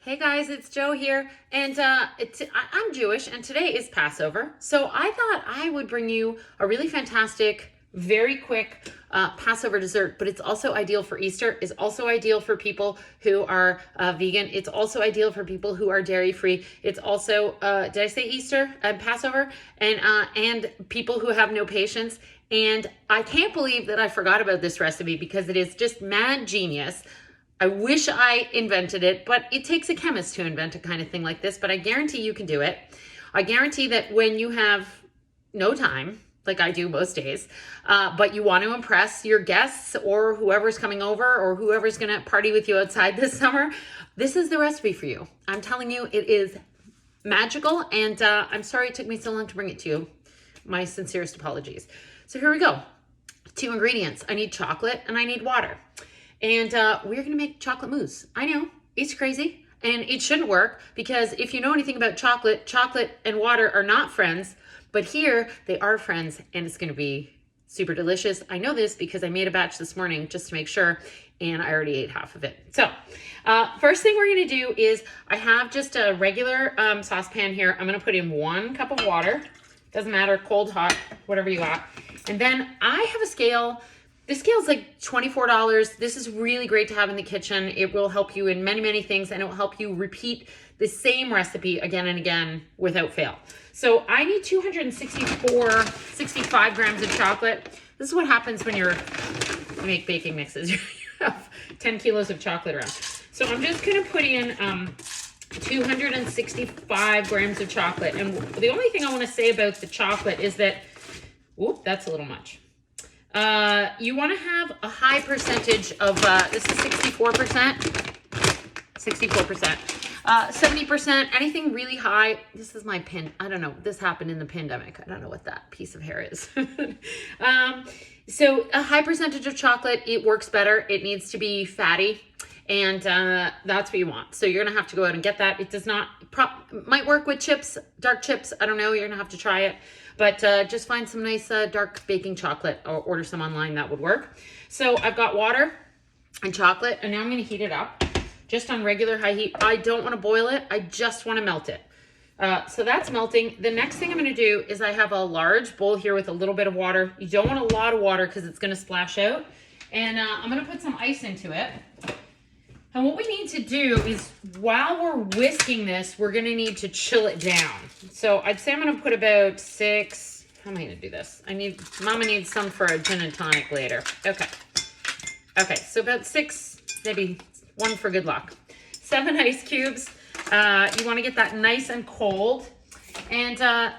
Hey guys, it's Joe here, and I'm Jewish, and today is Passover. So I thought I would bring you a really fantastic, very quick Passover dessert, but it's also ideal for Easter. It's also ideal for people who are vegan. It's also ideal for people who are dairy-free. It's also, did I say Easter and Passover? And people who have no patience. And I can't believe that I forgot about this recipe because it is just mad genius. I wish I invented it, but it takes a chemist to invent a kind of thing like this, but I guarantee you can do it. I guarantee that when you have no time, like I do most days, but you want to impress your guests or whoever's coming over or whoever's going to party with you outside this summer, this is the recipe for you. I'm telling you, it is magical, and I'm sorry it took me so long to bring it to you. My sincerest apologies. So here we go. 2 ingredients. I need chocolate and I need water. And we're going to make chocolate mousse. I know, it's crazy, and it shouldn't work because if you know anything about chocolate, chocolate and water are not friends, but here they are friends, and it's going to be super delicious. I know this because I made a batch this morning just to make sure, and I already ate half of it. So first thing we're going to do is I have just a regular saucepan here. I'm going to put in 1 cup of water. Doesn't matter, cold, hot, whatever you got. And then I have a scale. This scale is like $24. This is really great to have in the kitchen. It will help you in many, many things, and it will help you repeat the same recipe again and again without fail. So I need 65 grams of chocolate. This is what happens when you make baking mixes. You have 10 kilos of chocolate around. So I'm just gonna put in 265 grams of chocolate. And the only thing I wanna say about the chocolate is that, whoop, that's a little much. You want to have a high percentage of, this is 64%, 70%, anything really high. This is my pin. I don't know. This happened in the pandemic. I don't know what that piece of hair is. So a high percentage of chocolate, it works better. It needs to be fatty, and that's what you want. So you're going to have to go out and get that. It does not, might work with chips, dark chips. I don't know. You're going to have to try it. But just find some nice dark baking chocolate or order some online. That would work. So I've got water and chocolate, and now I'm going to heat it up just on regular high heat. I don't want to boil it. I just want to melt it. So that's melting. The next thing I'm going to do is I have a large bowl here with a little bit of water. You don't want a lot of water because it's going to splash out. And I'm going to put some ice into it. And what we need to do is, while we're whisking this, we're going to need to chill it down. So I'd say I'm going to put about 6, how am I going to do this? Mama needs some for a gin and tonic later. Okay. Okay, so about 6, maybe 1 for good luck. 7 ice cubes. You want to get that nice and cold. And and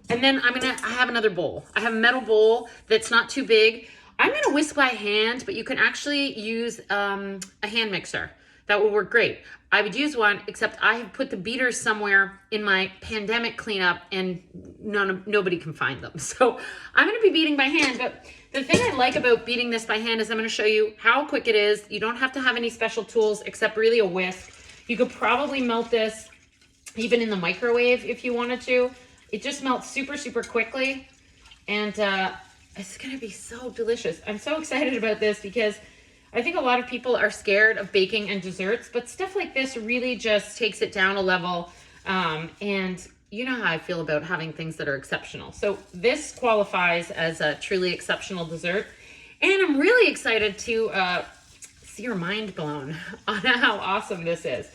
then I have another bowl. I have a metal bowl that's not too big. I'm going to whisk by hand, but you can actually use a hand mixer. That would work great. I would use one, except I have put the beaters somewhere in my pandemic cleanup, and nobody can find them. So I'm going to be beating by hand, but the thing I like about beating this by hand is I'm going to show you how quick it is. You don't have to have any special tools except really a whisk. You could probably melt this even in the microwave if you wanted to. It just melts super, super quickly, and it's going to be so delicious. I'm so excited about this because I think a lot of people are scared of baking and desserts, but stuff like this really just takes it down a level. And you know how I feel about having things that are exceptional. So this qualifies as a truly exceptional dessert. And I'm really excited to see your mind blown on how awesome this is.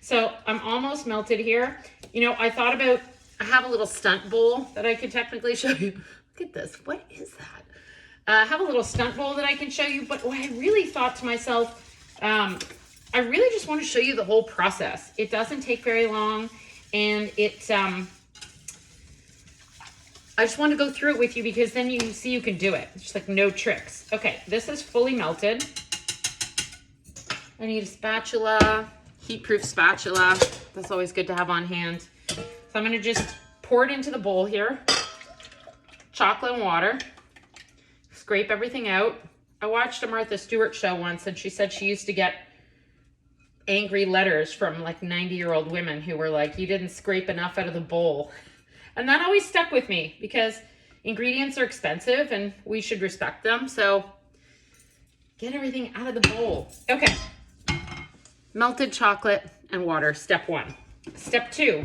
So I'm almost melted here. You know, I have a little stunt bowl that I could technically show you. Look at this. What is that? I have a little stunt bowl that I can show you, but I really thought to myself, I really just want to show you the whole process. It doesn't take very long, and I just want to go through it with you because then you see you can do it. It's just like no tricks. Okay, this is fully melted. I need a spatula, heat-proof spatula. That's always good to have on hand. So I'm going to just pour it into the bowl here. Chocolate and water. Scrape everything out. I watched a Martha Stewart show once, and she said she used to get angry letters from like 90-year-old women who were like, you didn't scrape enough out of the bowl. And that always stuck with me because ingredients are expensive and we should respect them. So get everything out of the bowl. Okay. Melted chocolate and water, step 1. Step 2,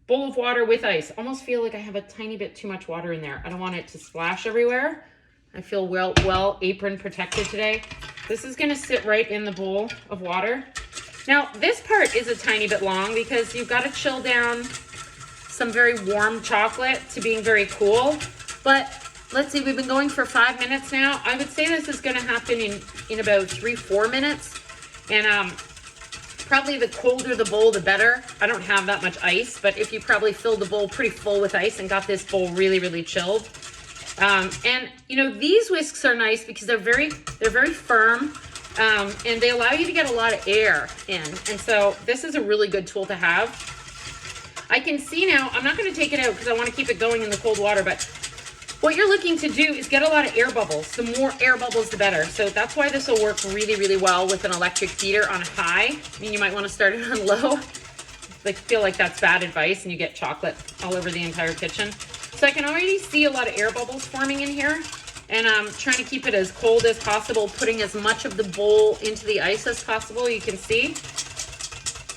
bowl of water with ice. Almost feel like I have a tiny bit too much water in there. I don't want it to splash everywhere. I feel well apron protected today. This is gonna sit right in the bowl of water. Now, this part is a tiny bit long because you've got to chill down some very warm chocolate to being very cool. But let's see, we've been going for 5 minutes now. I would say this is going to happen in about 3-4 minutes. And probably the colder the bowl, the better. I don't have that much ice, but if you probably filled the bowl pretty full with ice and got this bowl really, really chilled. And you know, these whisks are nice because they're very firm. And they allow you to get a lot of air in. And so this is a really good tool to have. I can see now, I'm not going to take it out because I want to keep it going in the cold water, but what you're looking to do is get a lot of air bubbles. The more air bubbles, the better. So that's why this will work really, really well with an electric heater on high. I mean, you might want to start it on low. I feel like that's bad advice and you get chocolate all over the entire kitchen. So I can already see a lot of air bubbles forming in here. And I'm trying to keep it as cold as possible, putting as much of the bowl into the ice as possible. You can see.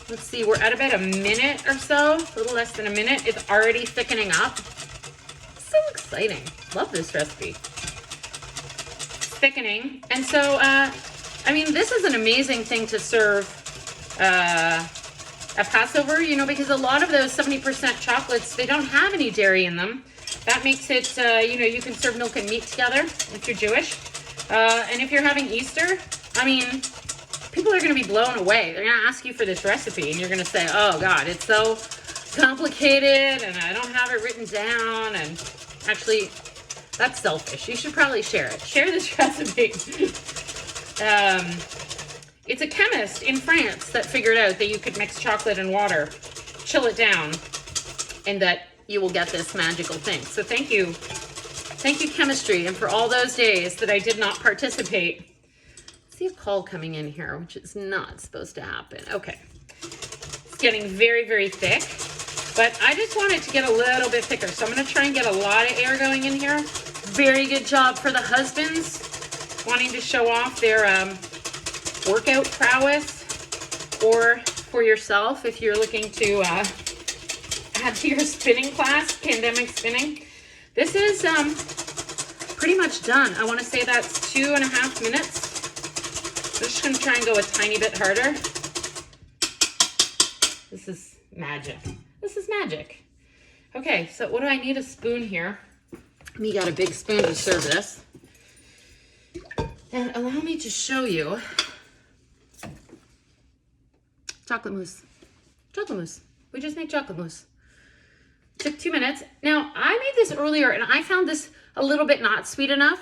Let's see, we're at about a minute or so, a little less than a minute. It's already thickening up. So exciting. Love this recipe. It's thickening. And so, I mean, this is an amazing thing to serve at Passover, you know, because a lot of those 70% chocolates, they don't have any dairy in them. That makes it, you know, you can serve milk and meat together if you're Jewish. And if you're having Easter, I mean, people are going to be blown away. They're going to ask you for this recipe, and you're going to say, oh, God, it's so complicated, and I don't have it written down. And actually, that's selfish. You should probably share it. Share this recipe. It's a chemist in France that figured out that you could mix chocolate and water, chill it down, and that you will get this magical thing. So thank you chemistry, and for all those days that I did not participate. I see a call coming in here, which is not supposed to happen. Okay, it's getting very, very thick, but I just want it to get a little bit thicker. So I'm gonna try and get a lot of air going in here. Very good job for the husbands wanting to show off their workout prowess, or for yourself if you're looking to add to your spinning class, pandemic spinning. This is pretty much done. I want to say that's 2.5 minutes. I'm just going to try and go a tiny bit harder. This is magic. This is magic. Okay, so what do I need? A spoon here. We got a big spoon to serve this. And allow me to show you chocolate mousse. Chocolate mousse. We just made chocolate mousse. Took 2 minutes. Now, I made this earlier and I found this a little bit not sweet enough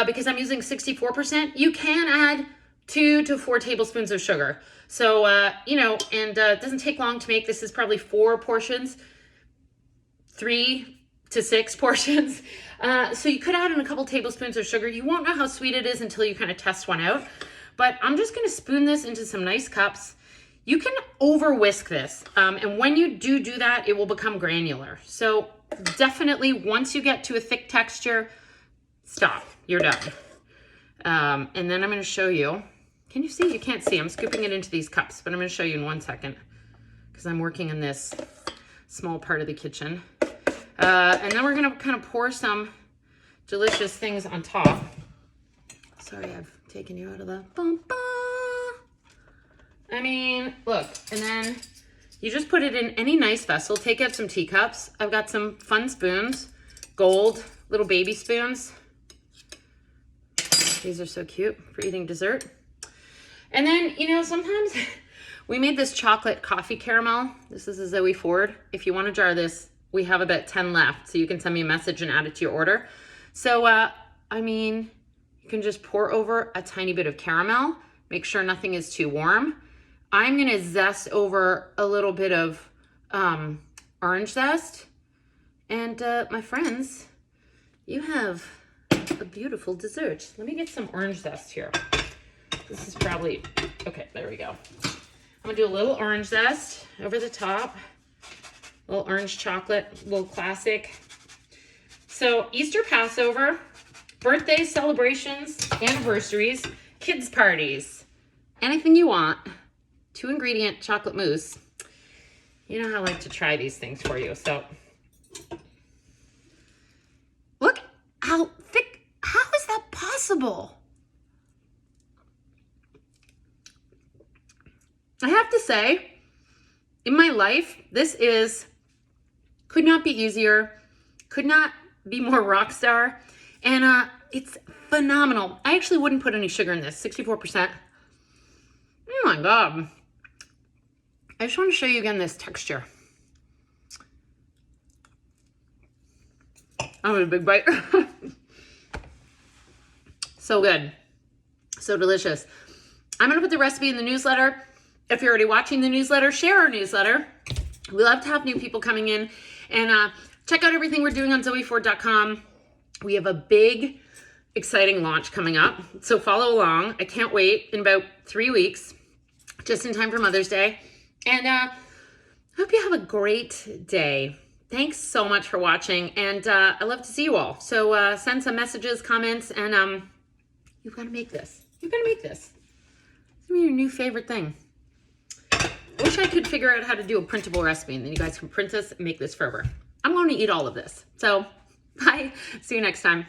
because I'm using 64%. You can add 2 to 4 tablespoons of sugar. So, you know, and it doesn't take long to make. This is probably 4 portions, 3 to 6 portions. So you could add in a couple tablespoons of sugar. You won't know how sweet it is until you kind of test one out. But I'm just going to spoon this into some nice cups. You can over whisk this, and when you do that, it will become granular. So definitely once you get to a thick texture, stop, you're done. And then I'm gonna show you, can you see? You can't see, I'm scooping it into these cups, but I'm gonna show you in 1 second because I'm working in this small part of the kitchen. And then we're gonna kind of pour some delicious things on top. Sorry, I've taken you out of the I mean, look, and then you just put it in any nice vessel. Take out some teacups. I've got some fun spoons, gold, little baby spoons. These are so cute for eating dessert. And then, you know, sometimes we made this chocolate coffee caramel. This is a Zoe Ford. If you want to jar this, we have about 10 left, so you can send me a message and add it to your order. So, I mean, you can just pour over a tiny bit of caramel. Make sure nothing is too warm. I'm gonna zest over a little bit of orange zest. And my friends, you have a beautiful dessert. Let me get some orange zest here. This is probably, okay, there we go. I'm gonna do a little orange zest over the top. A little orange chocolate, a little classic. So Easter, Passover, birthday celebrations, anniversaries, kids parties, anything you want. 2-ingredient chocolate mousse. You know how I like to try these things for you. So look how thick. How is that possible? I have to say, in my life, this could not be easier, could not be more rock star, and it's phenomenal. I actually wouldn't put any sugar in this, 64%. Oh my God. I just want to show you again this texture. I'm in a big bite. So good. So delicious. I'm going to put the recipe in the newsletter. If you're already watching the newsletter, share our newsletter. We love to have new people coming in. And check out everything we're doing on zoeford.com. We have a big, exciting launch coming up. So follow along. I can't wait. In about 3 weeks, just in time for Mother's Day. And I hope you have a great day. Thanks so much for watching. And I love to see you all. So send some messages, comments, and you've got to make this. You've got to make this. It's going to be your new favorite thing. I wish I could figure out how to do a printable recipe, and then you guys can print this and make this forever. I'm going to eat all of this. So bye. See you next time.